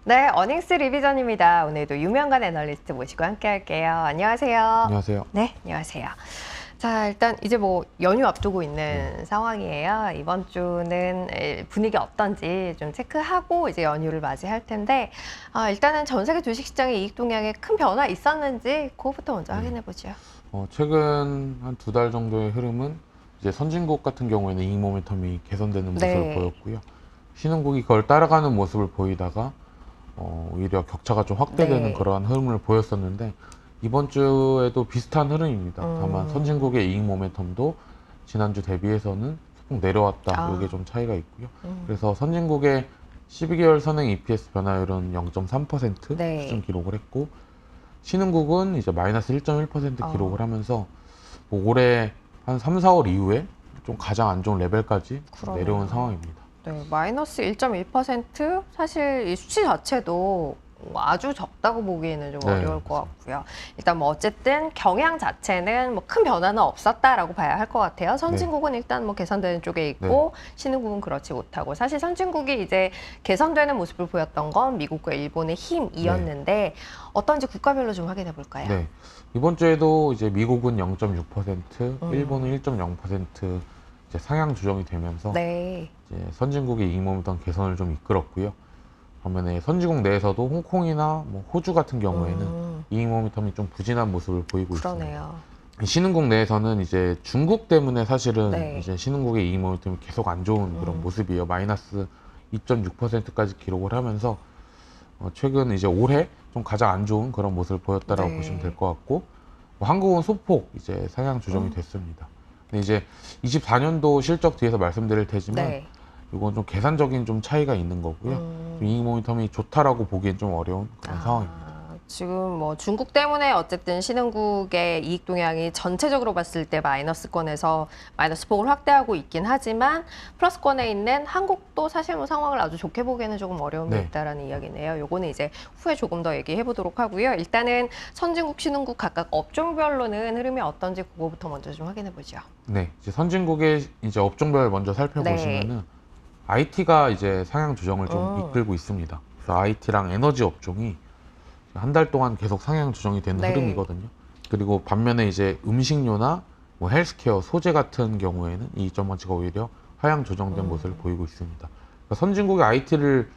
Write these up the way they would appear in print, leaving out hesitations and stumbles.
네, 어닝스 리비전입니다. 오늘도 유명한 애널리스트 모시고 함께 할게요. 안녕하세요. 안녕하세요. 네, 안녕하세요. 자, 일단 이제 뭐 연휴 앞두고 있는 네. 상황이에요. 이번 주는 분위기 어떤지 좀 체크하고 이제 연휴를 맞이할 텐데, 일단은 전 세계 주식시장의 이익 동향에 큰 변화 있었는지 그거부터 먼저 확인해 보죠. 최근 한 2달 정도의 흐름은 이제 선진국 같은 경우에는 이익 모멘텀이 개선되는 모습을 네. 보였고요. 신흥국이 그걸 따라가는 모습을 보이다가 오히려 격차가 좀 확대되는 네. 그러한 흐름을 보였었는데 이번 주에도 비슷한 흐름입니다. 다만 선진국의 이익 모멘텀도 지난주 대비해서는 소폭 내려왔다. 이게 좀 차이가 있고요. 그래서 선진국의 12개월 선행 EPS 변화율은 0.3% 네. 수준 기록을 했고 신흥국은 이제 마이너스 1.1% 기록을 하면서 뭐 올해 한 3, 4월 이후에 좀 가장 안 좋은 레벨까지 그러네요. 내려온 상황입니다. 네, 마이너스 1.1% 사실 이 수치 자체도 아주 적다고 보기에는 좀 네, 어려울 것 같고요. 일단 뭐 어쨌든 경향 자체는 뭐 큰 변화는 없었다라고 봐야 할 것 같아요. 선진국은 일단 뭐 개선되는 쪽에 있고 신흥국은 그렇지 못하고 사실 선진국이 이제 개선되는 모습을 보였던 건 미국과 일본의 힘이었는데 어떤지 국가별로 좀 확인해 볼까요? 네. 이번 주에도 이제 미국은 0.6%, 일본은 1.0% 이제 상향 조정이 되면서 네. 이제 선진국의 이익 모멘텀 개선을 좀 이끌었고요. 반면에 선진국 내에서도 홍콩이나 뭐 호주 같은 경우에는 이익 모멘텀이 좀 부진한 모습을 보이고 있습니다. 그러네요. 신흥국 내에서는 이제 중국 때문에 사실은 네. 이제 신흥국의 이익 모멘텀이 계속 안 좋은 그런 모습이에요. 마이너스 2.6%까지 기록을 하면서 최근 이제 올해 좀 가장 안 좋은 그런 모습을 보였다라고 네. 보시면 될 것 같고 뭐 한국은 소폭 이제 상향 조정이 됐습니다. 근데 이제 24년도 실적 뒤에서 말씀드릴 테지만 네. 이건 좀 계산적인 좀 차이가 있는 거고요. 좀 이익 모멘텀이 좋다라고 보기엔 좀 어려운 그런 상황입니다. 지금 뭐 중국 때문에 어쨌든 신흥국의 이익 동향이 전체적으로 봤을 때 마이너스권에서 마이너스 폭을 확대하고 있긴 하지만 플러스권에 있는 한국도 사실 뭐 상황을 아주 좋게 보기에는 조금 어려움이 네. 있다라는 이야기네요. 요거는 이제 후에 조금 더 얘기해 보도록 하고요. 일단은 선진국, 신흥국 각각 업종별로는 흐름이 어떤지 그거부터 먼저 좀 확인해 보죠. 네, 이제 선진국의 이제 업종별 먼저 살펴보시면은 IT가 이제 상향 조정을 좀 이끌고 있습니다. 그래서 IT랑 에너지 업종이 한 달 동안 계속 상향 조정이 되는 네. 흐름이거든요. 그리고 반면에 이제 음식료나 뭐 헬스케어, 소재 같은 경우에는 이 전망치가 오히려 하향 조정된 모습을 보이고 있습니다. 그러니까 선진국의 IT를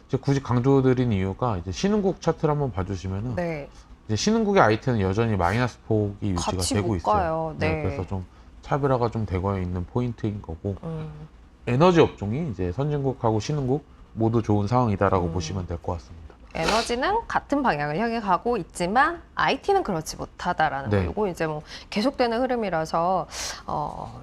이제 굳이 강조드린 이유가 이제 신흥국 차트를 한번 봐주시면은 네. 이제 신흥국의 IT는 여전히 마이너스 폭이 유지가 같이 되고 못 있어요. 가요. 네. 그래서 좀 차별화가 좀 되고 있는 포인트인 거고 에너지 업종이 이제 선진국하고 신흥국 모두 좋은 상황이다라고 보시면 될 것 같습니다. 에너지는 같은 방향을 향해 가고 있지만 IT는 그렇지 못하다라는 네. 거. 이거 이제 뭐 계속되는 흐름이라서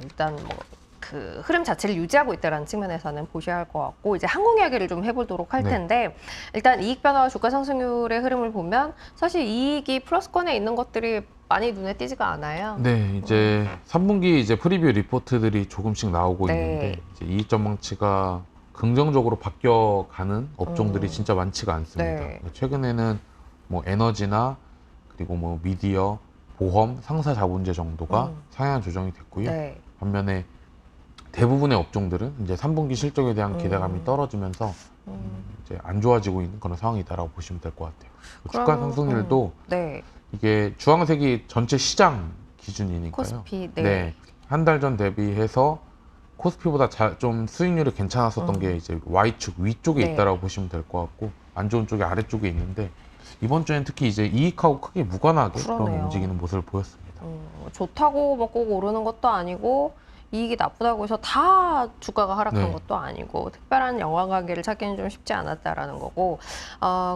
일단 뭐 그 흐름 자체를 유지하고 있다라는 측면에서는 보셔야 할 것 같고 이제 항공 이야기를 좀 해보도록 할 네. 텐데 일단 이익 변화와 주가 상승률의 흐름을 보면 사실 이익이 플러스권에 있는 것들이 많이 눈에 띄지가 않아요. 네, 이제 3분기 이제 프리뷰 리포트들이 조금씩 나오고 네. 있는데 이제 이익 전망치가 긍정적으로 바뀌어가는 업종들이 진짜 많지가 않습니다. 네. 최근에는 뭐 에너지나 그리고 뭐 미디어, 보험, 상사 자본재 정도가 상향 조정이 됐고요. 네. 반면에 대부분의 업종들은 이제 3분기 실적에 대한 기대감이 떨어지면서 이제 안 좋아지고 있는 그런 상황이다라고 보시면 될 것 같아요. 주가 상승률도 네. 이게 주황색이 전체 시장 기준이니까요. 코스피, 네. 한 달 전 대비해서 코스피보다 좀 수익률이 괜찮았었던 게 이제 Y축 위쪽에 네. 있다라고 보시면 될 것 같고 안 좋은 쪽이 아래쪽에 있는데 이번 주엔 특히 이제 이익하고 크게 무관하게 그런 그러네요. 움직이는 모습을 보였습니다. 좋다고 뭐 꼭 오르는 것도 아니고 이익이 나쁘다고 해서 다 주가가 하락한 네. 것도 아니고 특별한 연관관계를 찾기는 좀 쉽지 않았다라는 거고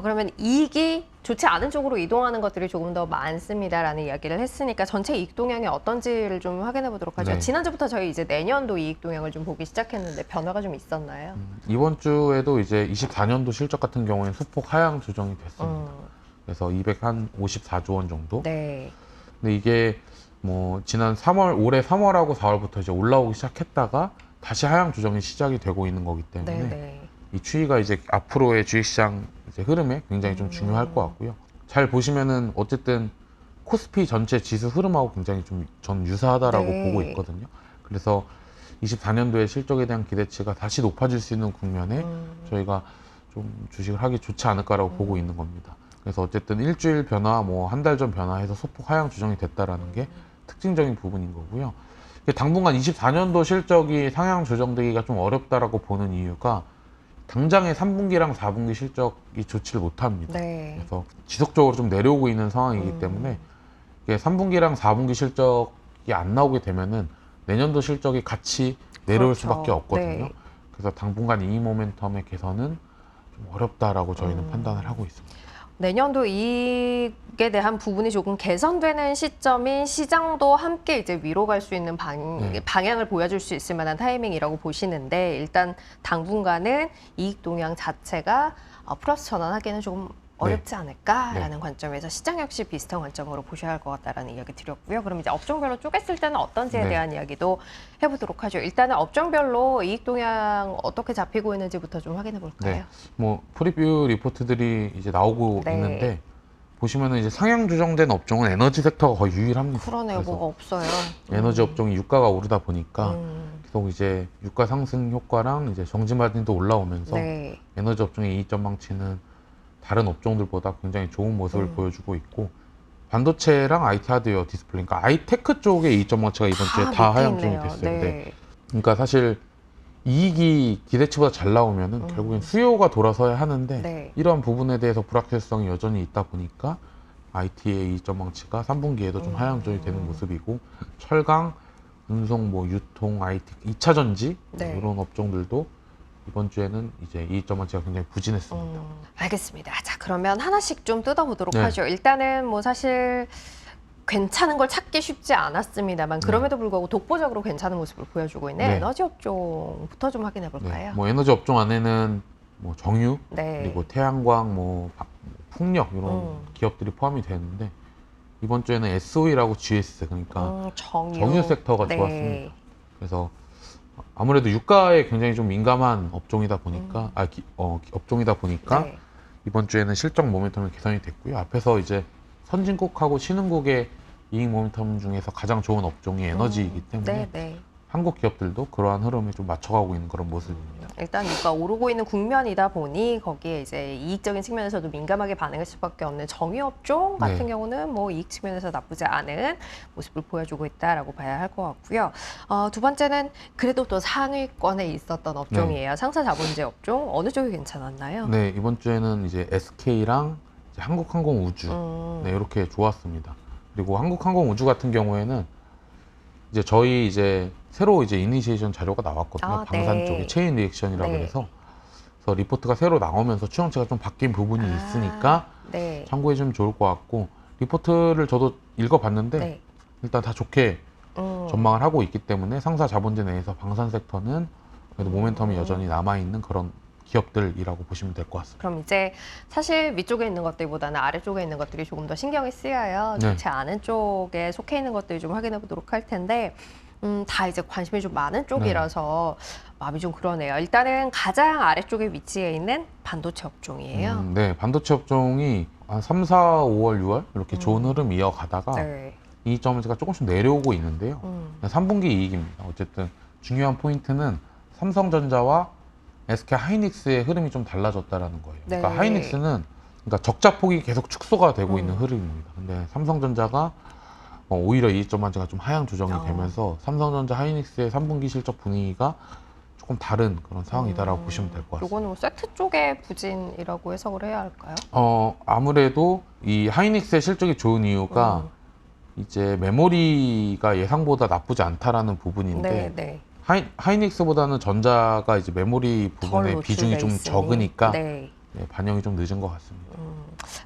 그러면 이익이 좋지 않은 쪽으로 이동하는 것들이 조금 더 많습니다라는 이야기를 했으니까 전체 이익 동향이 어떤지를 좀 확인해 보도록 하죠. 네. 지난주부터 저희 이제 내년도 이익 동향을 좀 보기 시작했는데 변화가 좀 있었나요? 이번 주에도 이제 24년도 실적 같은 경우에는 소폭 하향 조정이 됐습니다. 그래서 254조 원 정도. 네. 근데 이게 뭐 지난 3월 올해 3월하고 4월부터 이제 올라오기 시작했다가 다시 하향 조정이 시작이 되고 있는 거기 때문에 네. 이 추이가 이제 앞으로의 주식시장 이제 흐름에 굉장히 좀 중요할 것 같고요. 잘 보시면은 어쨌든 코스피 전체 지수 흐름하고 굉장히 좀 전 유사하다라고 네. 보고 있거든요. 그래서 24년도에 실적에 대한 기대치가 다시 높아질 수 있는 국면에 저희가 좀 주식을 하기 좋지 않을까라고 보고 있는 겁니다. 그래서 어쨌든 일주일 변화, 뭐 한 달 전 변화해서 소폭 하향 조정이 됐다라는 게 특징적인 부분인 거고요. 당분간 24년도 실적이 상향 조정되기가 좀 어렵다라고 보는 이유가 당장의 3분기랑 4분기 실적이 좋지를 못합니다. 네. 그래서 지속적으로 좀 내려오고 있는 상황이기 때문에 이게 3분기랑 4분기 실적이 안 나오게 되면은 내년도 실적이 같이 내려올 그렇죠. 수밖에 없거든요. 네. 그래서 당분간 이 모멘텀의 개선은 좀 어렵다라고 저희는 판단을 하고 있습니다. 내년도 이익에 대한 부분이 조금 개선되는 시점인 시장도 함께 이제 위로 갈 수 있는 방향을 보여줄 수 있을 만한 타이밍이라고 보시는데 일단 당분간은 이익 동향 자체가 플러스 전환하기는 조금 어렵지 않을까라는 관점에서 시장 역시 비슷한 관점으로 보셔야 할 것 같다라는 이야기 드렸고요. 그럼 이제 업종별로 쪼갰을 때는 어떤지에 대한 이야기도 해보도록 하죠. 일단은 업종별로 이익 동향 어떻게 잡히고 있는지부터 좀 확인해 볼까요? 네, 뭐 프리뷰 리포트들이 이제 나오고 있는데 보시면은 이제 상향 조정된 업종은 에너지 섹터가 거의 유일합니다. 그러네요, 뭐가 없어요. 에너지 업종이 유가가 오르다 보니까 계속 이제 유가 상승 효과랑 이제 정지 마진도 올라오면서 에너지 업종의 이익 전망치는 다른 업종들보다 굉장히 좋은 모습을 보여주고 있고 반도체랑 IT 하드웨어 디스플레이, 그러니까 아이테크 쪽의 이익 전망치가 이번 주에 다 하향 조정이 됐어요. 그러니까 사실 이익이 기대치보다 잘 나오면은 결국엔 수요가 돌아서야 하는데 이러한 부분에 대해서 불확실성이 여전히 있다 보니까 IT의 이익 전망치가 3분기에도 좀 하향 조정이 되는 모습이고 철강, 운송, 뭐 유통, IT, 2차 전지 이런 업종들도 이번 주에는 이제 이익 전망치가 굉장히 부진했습니다. 알겠습니다. 자, 그러면 하나씩 좀 뜯어보도록 하죠. 일단은 뭐 사실 괜찮은 걸 찾기 쉽지 않았습니다만 그럼에도 불구하고 독보적으로 괜찮은 모습을 보여주고 있는 에너지 업종부터 좀 확인해 볼까요? 뭐 에너지 업종 안에는 뭐 정유, 그리고 태양광, 뭐 풍력 이런 기업들이 포함이 되는데 이번 주에는 SOE라고 GS, 그러니까 정유 섹터가 좋았습니다. 그래서 아무래도 유가에 굉장히 좀 민감한 업종이다 보니까 업종이다 보니까 이번 주에는 실적 모멘텀이 개선이 됐고요. 앞에서 이제 선진국하고 신흥국의 이익 모멘텀 중에서 가장 좋은 업종이 에너지이기 때문에 한국 기업들도 그러한 흐름에 좀 맞춰가고 있는 그런 모습입니다. 일단 유가 오르고 있는 국면이다 보니 거기에 이제 이익적인 측면에서도 민감하게 반응할 수밖에 없는 정유업종 같은 경우는 뭐 이익 측면에서 나쁘지 않은 모습을 보여주고 있다라고 봐야 할 것 같고요. 두 번째는 그래도 또 상위권에 있었던 업종이에요. 상사 자본재 업종 어느 쪽이 괜찮았나요? 네, 이번 주에는 이제 SK랑 이제 한국항공우주 이렇게 좋았습니다. 그리고 한국항공우주 같은 경우에는 이제 저희 이제 새로 이제 이니시에이션 자료가 나왔거든요. 방산 쪽에 체인 리액션이라고 해서 그래서 리포트가 새로 나오면서 추정치가 좀 바뀐 부분이 있으니까 참고해 주면 좋을 것 같고 리포트를 저도 읽어봤는데 일단 다 좋게 전망을 하고 있기 때문에 상사 자본재 내에서 방산 섹터는 그래도 모멘텀이 여전히 남아있는 그런 기업들이라고 보시면 될 것 같습니다. 그럼 이제 사실 위쪽에 있는 것들보다는 아래쪽에 있는 것들이 조금 더 신경이 쓰여요. 좋지 않은 쪽에 속해 있는 것들이 좀 확인해 보도록 할 텐데 다 이제 관심이 좀 많은 쪽이라서 마음이 좀 그러네요. 일단은 가장 아래쪽에 위치해 있는 반도체 업종이에요. 네, 반도체 업종이 한 3, 4, 5월, 6월 이렇게 좋은 흐름 이어가다가 이익 전망치가 조금씩 내려오고 있는데요. 3분기 이익입니다. 어쨌든 중요한 포인트는 삼성전자와 SK 하이닉스의 흐름이 좀 달라졌다라는 거예요. 그러니까 하이닉스는 그러니까 적자 폭이 계속 축소가 되고 있는 흐름입니다. 근데 삼성전자가 오히려 이익 전망치가 좀 하향 조정이 되면서 삼성전자 하이닉스의 3분기 실적 분위기가 조금 다른 그런 상황이다라고 보시면 될 것 같습니다. 이거는 뭐 세트 쪽의 부진이라고 해석을 해야 할까요? 아무래도 이 하이닉스의 실적이 좋은 이유가 이제 메모리가 예상보다 나쁘지 않다라는 부분인데 하이닉스보다는 전자가 이제 메모리 부분의 비중이 좀 적으니까 반영이 좀 늦은 것 같습니다.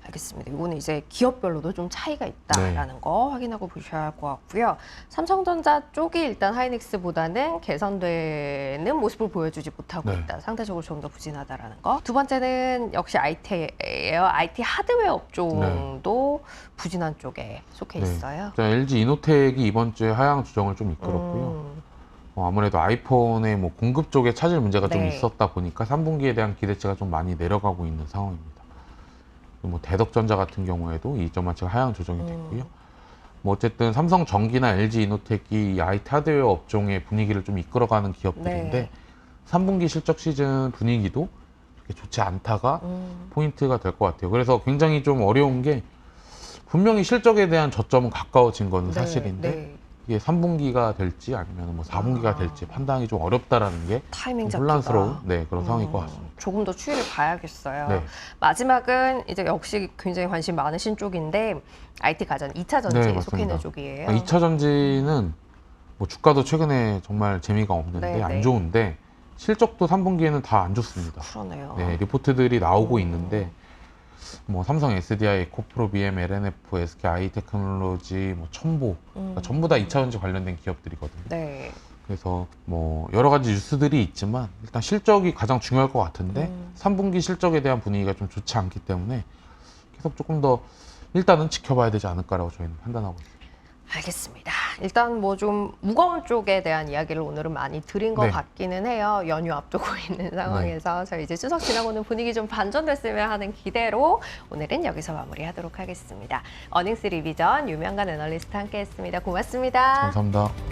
알겠습니다. 이거는 이제 기업별로도 좀 차이가 있다라는 거 확인하고 보셔야 할 것 같고요. 삼성전자 쪽이 일단 하이닉스보다는 개선되는 모습을 보여주지 못하고 있다. 상대적으로 좀 더 부진하다라는 거. 두 번째는 역시 IT예요. IT 하드웨어 업종도 부진한 쪽에 속해 있어요. LG 이노텍이 이번 주에 하향 조정을 좀 이끌었고요. 아무래도 아이폰의 뭐 공급 쪽에 차질 문제가 좀 있었다 보니까 3분기에 대한 기대치가 좀 많이 내려가고 있는 상황입니다. 뭐 대덕전자 같은 경우에도 이익 전망치가 하향 조정이 됐고요. 뭐 어쨌든 삼성전기나 LG 이노텍이 IT 하드웨어 업종의 분위기를 좀 이끌어가는 기업들인데 3분기 실적 시즌 분위기도 그렇게 좋지 않다가 포인트가 될 것 같아요. 그래서 굉장히 좀 어려운 게 분명히 실적에 대한 저점은 가까워진 건 네, 사실인데 네. 이게 3분기가 될지 아니면 뭐 4분기가 될지 판단이 좀 어렵다라는 게 타이밍 좀 잡기가 혼란스러운 그런 상황일 것 같습니다. 조금 더 추이를 봐야겠어요. 네. 마지막은 이제 역시 굉장히 관심 많으신 쪽인데 IT 가전 2차 전지에 네, 속해 있는 맞습니다. 쪽이에요. 2차 전지는 뭐 주가도 최근에 정말 재미가 없는데 네, 안 네. 좋은데 실적도 3분기에는 다 안 좋습니다. 그러네요. 네, 리포트들이 나오고 있는데 뭐 삼성 SDI, 코프로, BM, LNF, SK 아이테크놀로지, 뭐 첨보 그러니까 전부 다 2차 전지 관련된 기업들이거든요. 네. 그래서 뭐 여러 가지 뉴스들이 있지만 일단 실적이 가장 중요할 것 같은데 3분기 실적에 대한 분위기가 좀 좋지 않기 때문에 계속 조금 더 일단은 지켜봐야 되지 않을까라고 저희는 판단하고 있습니다. 알겠습니다. 일단 뭐 좀 무거운 쪽에 대한 이야기를 오늘은 많이 드린 것 네. 같기는 해요. 연휴 앞두고 있는 상황에서 저희 이제 추석 지나고는 분위기 좀 반전됐으면 하는 기대로 오늘은 여기서 마무리하도록 하겠습니다. 어닝스 리비전 유명한 애널리스트 함께했습니다. 고맙습니다. 감사합니다.